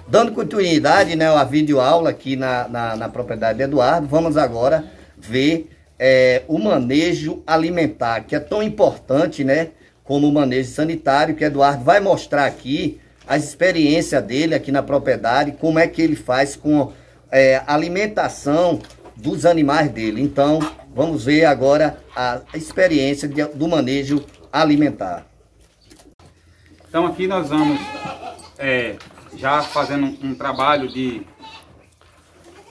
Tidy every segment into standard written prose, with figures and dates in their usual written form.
Dando continuidade, né, a videoaula aqui na propriedade de Eduardo, vamos agora ver o manejo alimentar, que é tão importante, né, como o manejo sanitário, que Eduardo vai mostrar aqui a experiência dele aqui na propriedade, como é que ele faz com a alimentação dos animais dele. Então, vamos ver agora a experiência do manejo alimentar. Então aqui nós vamos já fazendo um trabalho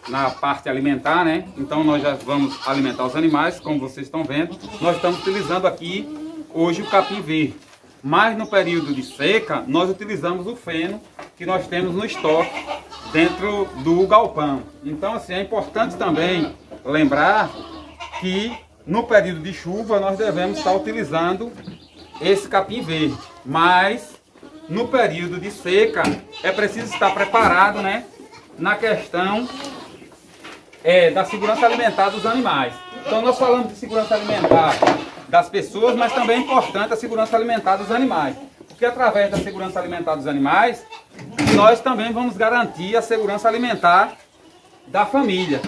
na parte alimentar, né? Então nós já vamos alimentar os animais, como vocês estão vendo. Nós estamos utilizando aqui hoje o capim verde, mas no período de seca nós utilizamos o feno que nós temos no estoque dentro do galpão. Então assim, é importante também lembrar que no período de chuva nós devemos estar utilizando esse capim verde, mas no período de seca é preciso estar preparado, né, na questão da segurança alimentar dos animais. Então nós falamos de segurança alimentar das pessoas, mas também é importante a segurança alimentar dos animais, porque através da segurança alimentar dos animais nós também vamos garantir a segurança alimentar da família.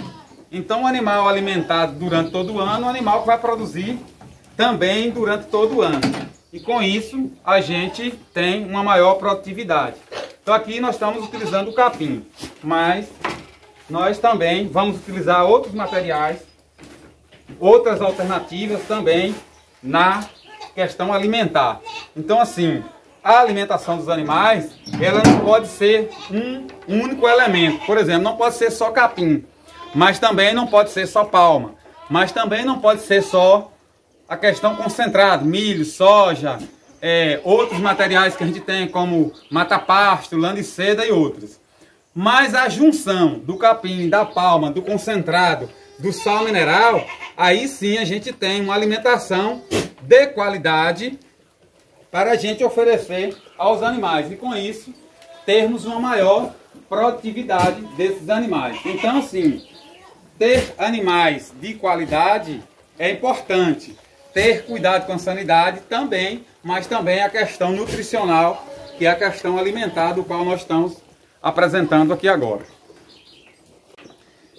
Então o animal alimentado durante todo o ano, o animal que vai produzir também durante todo o ano. E com isso a gente tem uma maior produtividade. Então aqui nós estamos utilizando o capim, mas nós também vamos utilizar outros materiais, outras alternativas também na questão alimentar. Então assim, a alimentação dos animais, ela não pode ser um único elemento. Por exemplo, não pode ser só capim, mas também não pode ser só palma, mas também não pode ser só a questão concentrada, milho, soja, outros materiais que a gente tem como mata-pasto, lã de seda e outros. Mas a junção do capim, da palma, do concentrado, do sal mineral, aí sim a gente tem uma alimentação de qualidade para a gente oferecer aos animais. E com isso, termos uma maior produtividade desses animais. Então assim, ter animais de qualidade é importante. Ter cuidado com a sanidade também, mas também a questão nutricional, que é a questão alimentar, do qual nós estamos apresentando aqui agora.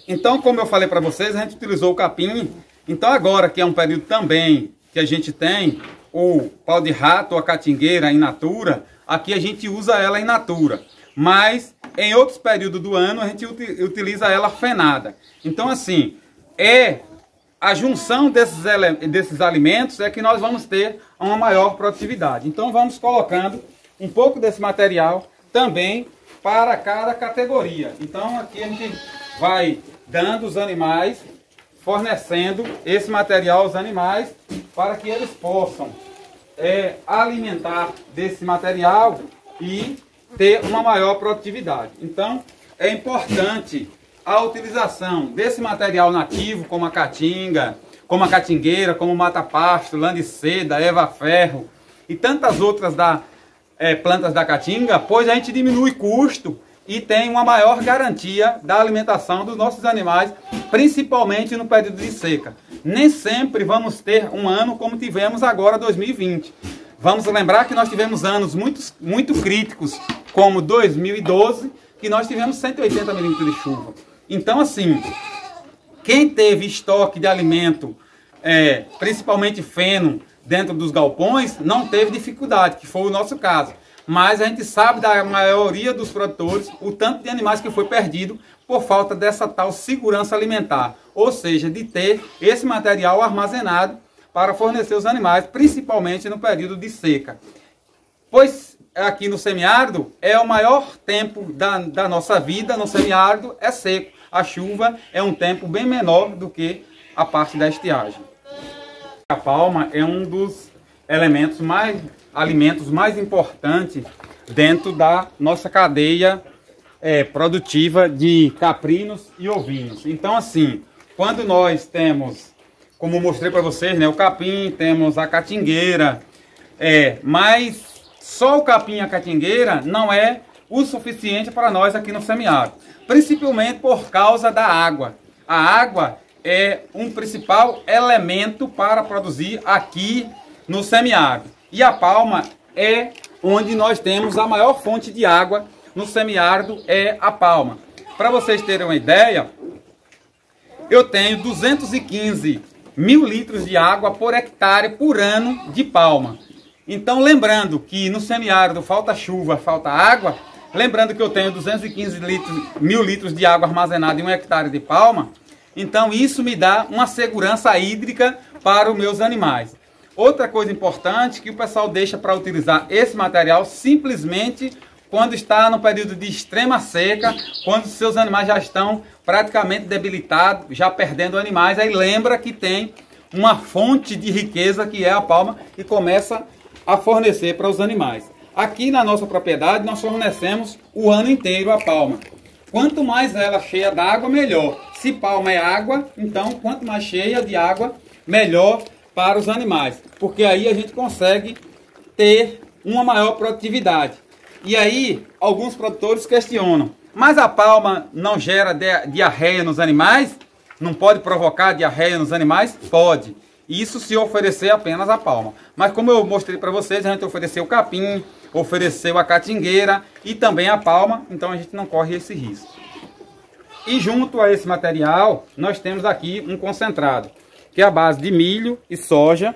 Então, como eu falei para vocês, a gente utilizou o capim. Então agora, que é um período também que a gente tem o pau de rato ou a catingueira in natura, aqui a gente usa ela in natura. Mas em outros períodos do ano a gente utiliza ela fenada. Então assim, a junção desses alimentos é que nós vamos ter uma maior produtividade. Então vamos colocando um pouco desse material também para cada categoria. Então aqui a gente vai dando os animais, fornecendo esse material aos animais para que eles possam alimentar desse material e ter uma maior produtividade. Então é importante a utilização desse material nativo, como a caatinga, como a catingueira, como o mata-pasto, lã de seda, eva-ferro e tantas outras plantas da caatinga, pois a gente diminui custo e tem uma maior garantia da alimentação dos nossos animais, principalmente no período de seca. Nem sempre vamos ter um ano como tivemos agora, 2020. Vamos lembrar que nós tivemos anos muito críticos, como 2012, que nós tivemos 180 milímetros de chuva. Então assim, quem teve estoque de alimento, principalmente feno, dentro dos galpões, não teve dificuldade, que foi o nosso caso. Mas a gente sabe da maioria dos produtores o tanto de animais que foi perdido por falta dessa tal segurança alimentar. Ou seja, de ter esse material armazenado para fornecer os animais, principalmente no período de seca. Pois aqui no semiárido é o maior tempo da nossa vida, no semiárido é seco. A chuva é um tempo bem menor do que a parte da estiagem. A palma é um dos alimentos mais importantes dentro da nossa cadeia produtiva de caprinos e ovinos. Então, assim, quando nós temos, como mostrei para vocês, né, o capim, temos a catingueira, mas só o capim e a catingueira não é o suficiente para nós aqui no semiárido, principalmente por causa da água. A água é um principal elemento para produzir aqui no semiárido. E a palma é onde nós temos a maior fonte de água no semiárido, é a palma. Para vocês terem uma ideia, eu tenho 215 mil litros de água por hectare por ano de palma. Então, lembrando que no semiárido falta chuva, falta água, lembrando que eu tenho 215 mil litros de água armazenada em 1 hectare de palma, então isso me dá uma segurança hídrica para os meus animais. Outra coisa importante que o pessoal deixa para utilizar esse material simplesmente quando está no período de extrema seca, quando os seus animais já estão praticamente debilitados, já perdendo animais, aí lembra que tem uma fonte de riqueza que é a palma e começa a fornecer para os animais. Aqui na nossa propriedade nós fornecemos o ano inteiro a palma. Quanto mais ela cheia d'água, melhor. Se palma é água, então quanto mais cheia de água, melhor para os animais. Porque aí a gente consegue ter uma maior produtividade. E aí alguns produtores questionam, mas a palma não gera diarreia nos animais? Não pode provocar diarreia nos animais? Pode. Isso se oferecer apenas a palma. Mas como eu mostrei para vocês, a gente ofereceu o capim, ofereceu a catingueira e também a palma, então a gente não corre esse risco. E junto a esse material, nós temos aqui um concentrado, que é a base de milho e soja.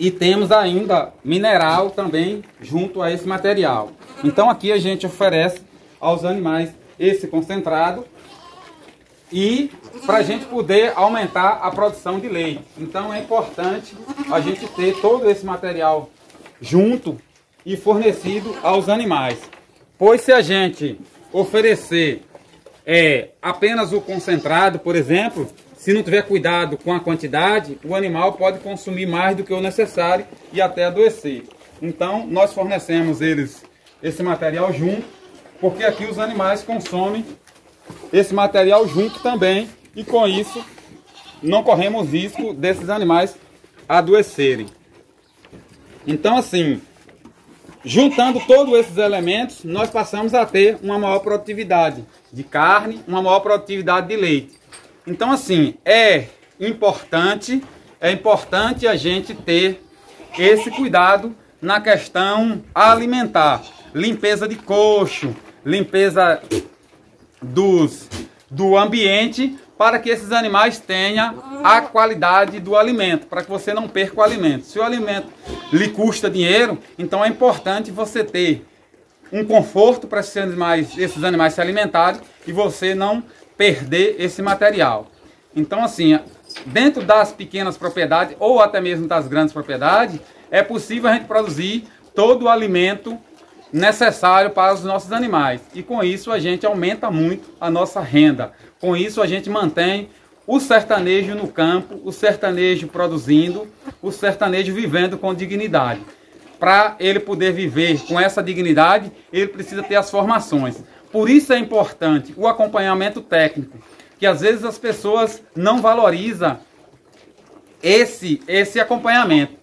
E temos ainda mineral também junto a esse material. Então aqui a gente oferece aos animais esse concentrado e para a gente poder aumentar a produção de leite. Então é importante a gente ter todo esse material junto e fornecido aos animais. Pois se a gente oferecer apenas o concentrado, por exemplo, se não tiver cuidado com a quantidade, o animal pode consumir mais do que o necessário e até adoecer. Então nós fornecemos esse material junto, porque aqui os animais consomem esse material junto também, e com isso não corremos risco desses animais adoecerem. Então, assim, juntando todos esses elementos, nós passamos a ter uma maior produtividade de carne, uma maior produtividade de leite. Então, assim, é importante a gente ter esse cuidado na questão alimentar. Limpeza de coxo, limpeza do ambiente, para que esses animais tenham a qualidade do alimento, para que você não perca o alimento. Se o alimento lhe custa dinheiro, então é importante você ter um conforto para esses animais se alimentarem e você não perder esse material. Então, assim, dentro das pequenas propriedades ou até mesmo das grandes propriedades, é possível a gente produzir todo o alimento necessário para os nossos animais. E com isso a gente aumenta muito a nossa renda. Com isso a gente mantém o sertanejo no campo, o sertanejo produzindo, o sertanejo vivendo com dignidade. Para ele poder viver com essa dignidade, ele precisa ter as formações. Por isso é importante o acompanhamento técnico, que às vezes as pessoas não valorizam esse acompanhamento.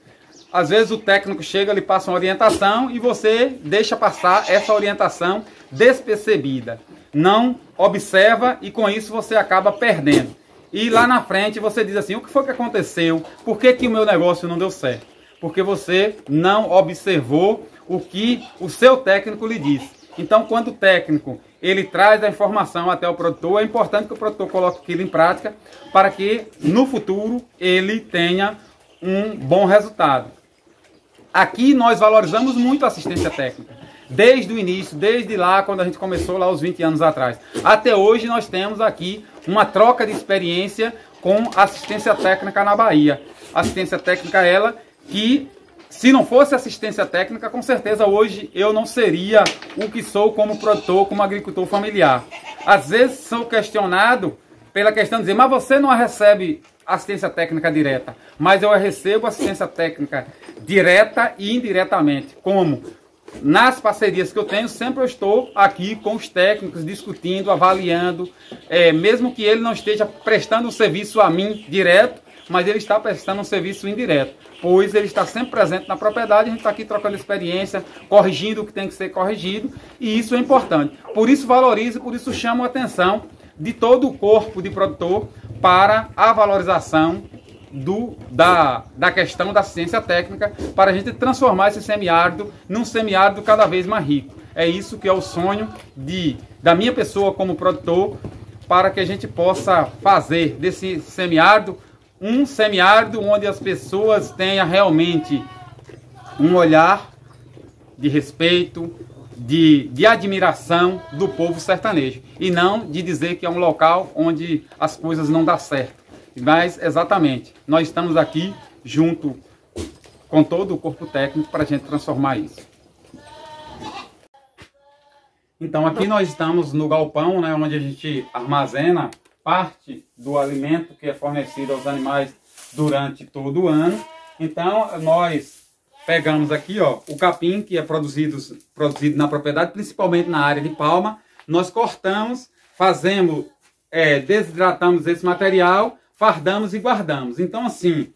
Às vezes o técnico chega, lhe passa uma orientação e você deixa passar essa orientação despercebida. Não observa e com isso você acaba perdendo. E lá na frente você diz assim, o que foi que aconteceu? Por que o meu negócio não deu certo? Porque você não observou o que o seu técnico lhe disse. Então, quando o técnico ele traz a informação até o produtor, é importante que o produtor coloque aquilo em prática para que no futuro ele tenha um bom resultado. Aqui nós valorizamos muito a assistência técnica. Desde o início, desde lá, quando a gente começou lá os 20 anos atrás. Até hoje nós temos aqui uma troca de experiência com assistência técnica na Bahia. Assistência técnica ela que, se não fosse assistência técnica, com certeza hoje eu não seria o que sou como produtor, como agricultor familiar. Às vezes sou questionado pela questão de dizer, mas você não recebe assistência técnica direta, mas eu recebo assistência técnica direta e indiretamente. Como nas parcerias que eu tenho, sempre eu estou aqui com os técnicos, discutindo, avaliando, mesmo que ele não esteja prestando um serviço a mim direto, mas ele está prestando um serviço indireto, pois ele está sempre presente na propriedade, a gente está aqui trocando experiência, corrigindo o que tem que ser corrigido, e isso é importante. Por isso valorizo, por isso chamo a atenção de todo o corpo de produtor para a valorização da questão da ciência técnica, para a gente transformar esse semiárido num semiárido cada vez mais rico. É isso que é o sonho da minha pessoa como produtor, para que a gente possa fazer desse semiárido um semiárido onde as pessoas tenham realmente um olhar de respeito, de admiração do povo sertanejo, e não de dizer que é um local onde as coisas não dão certo. Mas, exatamente, nós estamos aqui junto com todo o corpo técnico para a gente transformar isso. Então, aqui nós estamos no galpão, né, onde a gente armazena parte do alimento que é fornecido aos animais durante todo o ano. Então, nós pegamos aqui, ó, o capim que é produzido na propriedade, principalmente na área de palma. Nós cortamos, desidratamos esse material, fardamos e guardamos. Então, assim,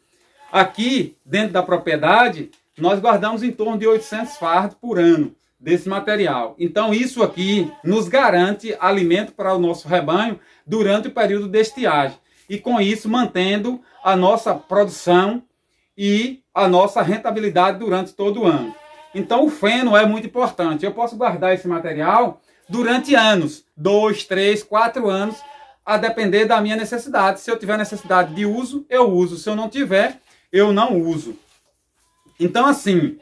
aqui dentro da propriedade, nós guardamos em torno de 800 fardos por ano desse material. Então, isso aqui nos garante alimento para o nosso rebanho durante o período de estiagem. E com isso, mantendo a nossa produção e a nossa rentabilidade durante todo o ano. Então, o feno é muito importante. Eu posso guardar esse material durante anos, 2, 3, 4 anos, a depender da minha necessidade. Se eu tiver necessidade de uso, eu uso. Se eu não tiver, eu não uso. Então, assim,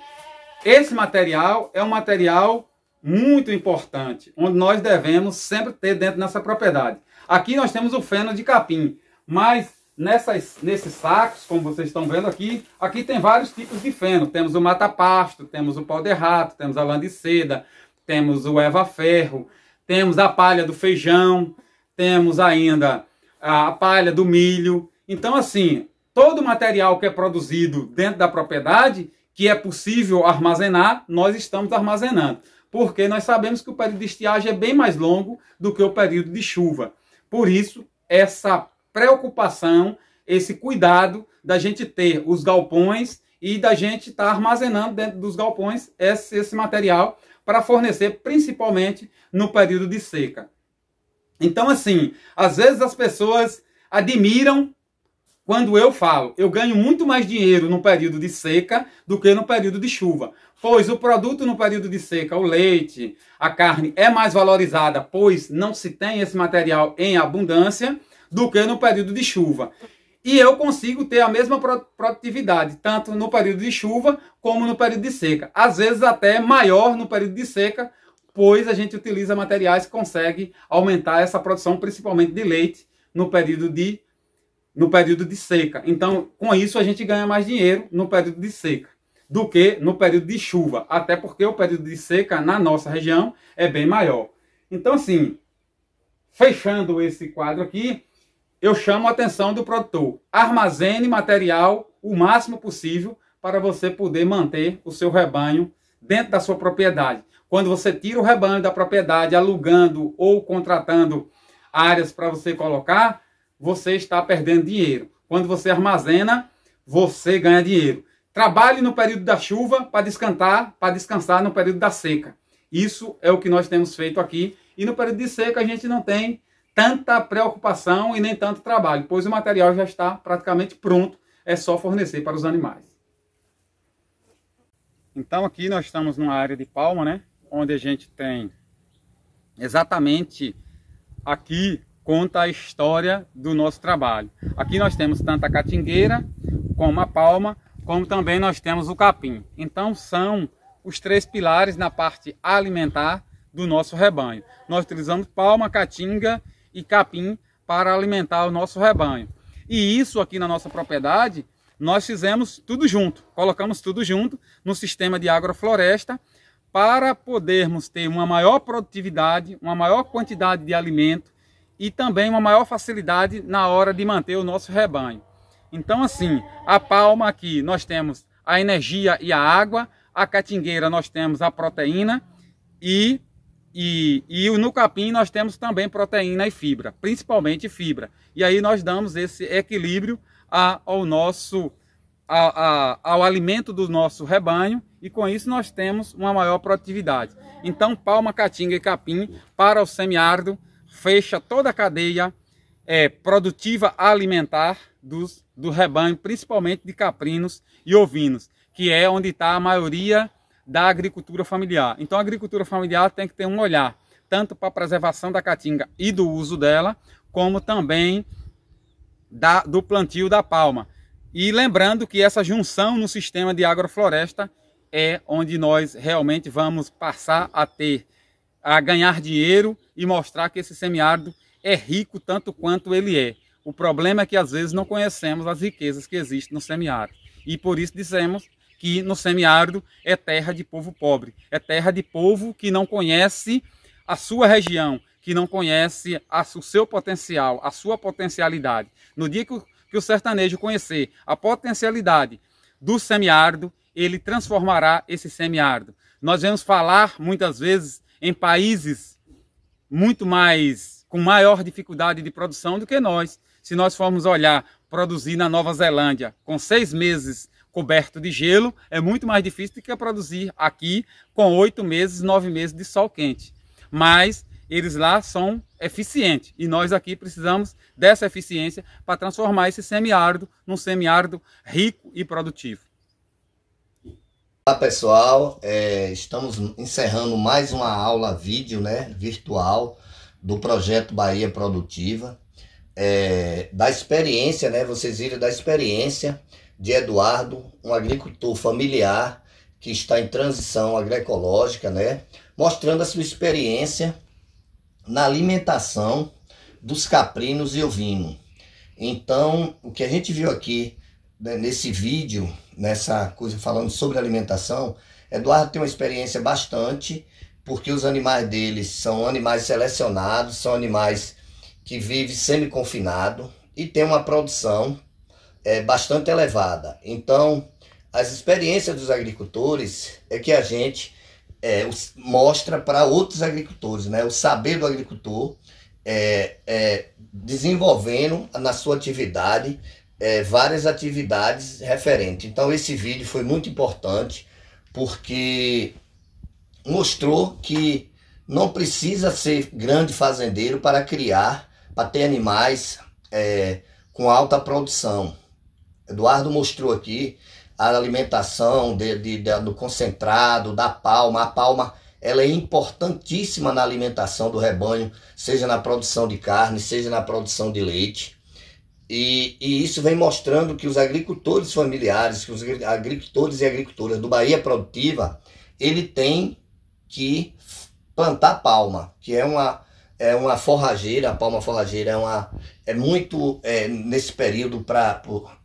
esse material é um material muito importante, onde nós devemos sempre ter dentro dessa propriedade. Aqui nós temos o feno de capim, mas nesses sacos, como vocês estão vendo aqui tem vários tipos de feno. Temos o mata-pasto, temos o pau de rato, temos a lã de seda, temos o eva-ferro, temos a palha do feijão, temos ainda a palha do milho. Então, assim, todo o material que é produzido dentro da propriedade, que é possível armazenar, nós estamos armazenando. Porque nós sabemos que o período de estiagem é bem mais longo do que o período de chuva. Por isso, essa preocupação, esse cuidado da gente ter os galpões e da gente estar armazenando dentro dos galpões esse material para fornecer principalmente no período de seca. Então, assim, às vezes as pessoas admiram quando eu falo, eu ganho muito mais dinheiro no período de seca do que no período de chuva. Pois o produto no período de seca, o leite, a carne, é mais valorizada, pois não se tem esse material em abundância, do que no período de chuva. E eu consigo ter a mesma produtividade, tanto no período de chuva como no período de seca. Às vezes até maior no período de seca, pois a gente utiliza materiais que conseguem aumentar essa produção, principalmente de leite, no período de seca. Então, com isso, a gente ganha mais dinheiro no período de seca do que no período de chuva. Até porque o período de seca na nossa região é bem maior. Então, assim, fechando esse quadro aqui, eu chamo a atenção do produtor. Armazene material o máximo possível para você poder manter o seu rebanho dentro da sua propriedade. Quando você tira o rebanho da propriedade, alugando ou contratando áreas para você colocar, você está perdendo dinheiro. Quando você armazena, você ganha dinheiro. Trabalhe no período da chuva para descansar no período da seca. Isso é o que nós temos feito aqui. E no período de seca a gente não tem tanta preocupação e nem tanto trabalho, pois o material já está praticamente pronto, é só fornecer para os animais. Então aqui nós estamos numa área de palma, né? Onde a gente tem exatamente aqui conta a história do nosso trabalho. Aqui nós temos tanto a catingueira como a palma, como também nós temos o capim. Então são os 3 pilares na parte alimentar do nosso rebanho. Nós utilizamos palma, caatinga e capim para alimentar o nosso rebanho. E isso aqui na nossa propriedade, nós fizemos tudo junto, colocamos tudo junto no sistema de agrofloresta para podermos ter uma maior produtividade, uma maior quantidade de alimento e também uma maior facilidade na hora de manter o nosso rebanho. Então, assim, a palma aqui, nós temos a energia e a água. A catingueira nós temos a proteína e no capim nós temos também proteína e fibra, principalmente fibra. E aí nós damos esse equilíbrio ao alimento do nosso rebanho, e com isso nós temos uma maior produtividade. Então palma, caatinga e capim para o semiárido fecha toda a cadeia produtiva alimentar do rebanho, principalmente de caprinos e ovinos, que é onde está a maioria da agricultura familiar. Então a agricultura familiar tem que ter um olhar tanto para a preservação da caatinga e do uso dela, como também do plantio da palma. E lembrando que essa junção no sistema de agrofloresta é onde nós realmente vamos passar a ganhar dinheiro e mostrar que esse semiárido é rico tanto quanto ele é. O problema é que às vezes não conhecemos as riquezas que existem no semiárido. E por isso dizemos que no semiárido é terra de povo pobre, é terra de povo que não conhece a sua região, que não conhece o seu potencial, a sua potencialidade. No dia que o sertanejo conhecer a potencialidade do semiárido, ele transformará esse semiárido. Nós vamos falar muitas vezes em países com maior dificuldade de produção do que nós. Se nós formos olhar, produzir na Nova Zelândia com 6 meses coberto de gelo, é muito mais difícil do que produzir aqui com 8 meses, 9 meses de sol quente. Mas eles lá são eficientes e nós aqui precisamos dessa eficiência para transformar esse semiárido num semiárido rico e produtivo. Olá pessoal, estamos encerrando mais uma aula vídeo, virtual do projeto Bahia Produtiva, da experiência, vocês viram da experiência de Eduardo, um agricultor familiar que está em transição agroecológica, mostrando a sua experiência na alimentação dos caprinos e ovinos. Então, o que a gente viu aqui nesse vídeo, nessa coisa falando sobre alimentação, Eduardo tem uma experiência bastante, porque os animais deles são animais selecionados, são animais que vivem semi-confinado e tem uma produção bastante elevada. Então, as experiências dos agricultores é que a gente mostra para outros agricultores, o saber do agricultor, desenvolvendo na sua atividade várias atividades referentes. Então esse vídeo foi muito importante porque mostrou que não precisa ser grande fazendeiro para ter animais com alta produção. Eduardo mostrou aqui a alimentação do concentrado, da palma. A palma ela é importantíssima na alimentação do rebanho, seja na produção de carne, seja na produção de leite. E isso vem mostrando que os agricultores familiares, que os agricultores e agricultoras do Bahia Produtiva, ele tem que plantar palma, que é uma forrageira. A palma forrageira é muito, nesse período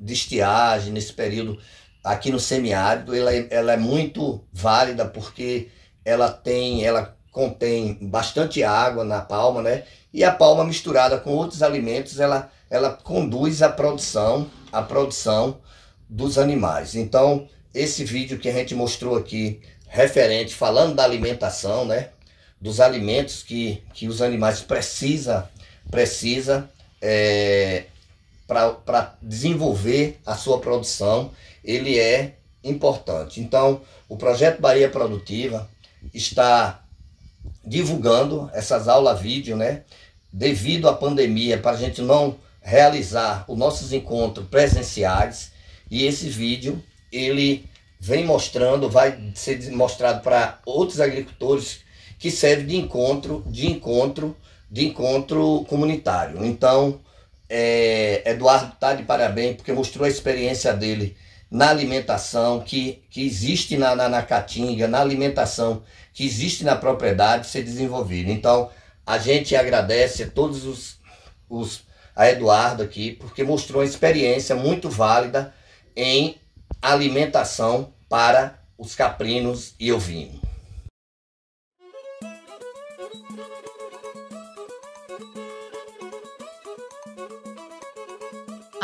de estiagem, nesse período aqui no semiárido, ela é muito válida porque ela contém bastante água na palma, e a palma misturada com outros alimentos, ela conduz à produção dos animais. Então, esse vídeo que a gente mostrou aqui, referente, falando da alimentação, dos alimentos que os animais precisam para desenvolver a sua produção, ele é importante. Então, o Projeto Bahia Produtiva está divulgando essas aulas vídeo, devido à pandemia, para a gente não realizar os nossos encontros presenciais, e esse vídeo ele vem mostrando, vai ser mostrado para outros agricultores, que serve de encontro comunitário. Então, Eduardo está de parabéns, porque mostrou a experiência dele na alimentação que existe na caatinga, na alimentação que existe na propriedade ser desenvolvida. Então, a gente agradece a todos a Eduardo aqui, porque mostrou uma experiência muito válida em alimentação para os caprinos e ovinos.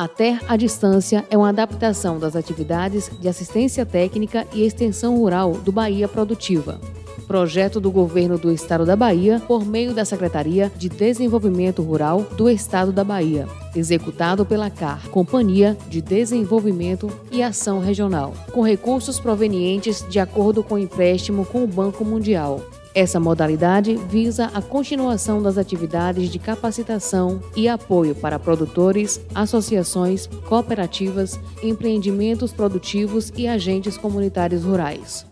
A TER à Distância é uma adaptação das atividades de assistência técnica e extensão rural do Bahia Produtiva, projeto do Governo do Estado da Bahia por meio da Secretaria de Desenvolvimento Rural do Estado da Bahia, executado pela CAR, Companhia de Desenvolvimento e Ação Regional, com recursos provenientes de acordo com o empréstimo com o Banco Mundial. Essa modalidade visa a continuação das atividades de capacitação e apoio para produtores, associações, cooperativas, empreendimentos produtivos e agentes comunitários rurais.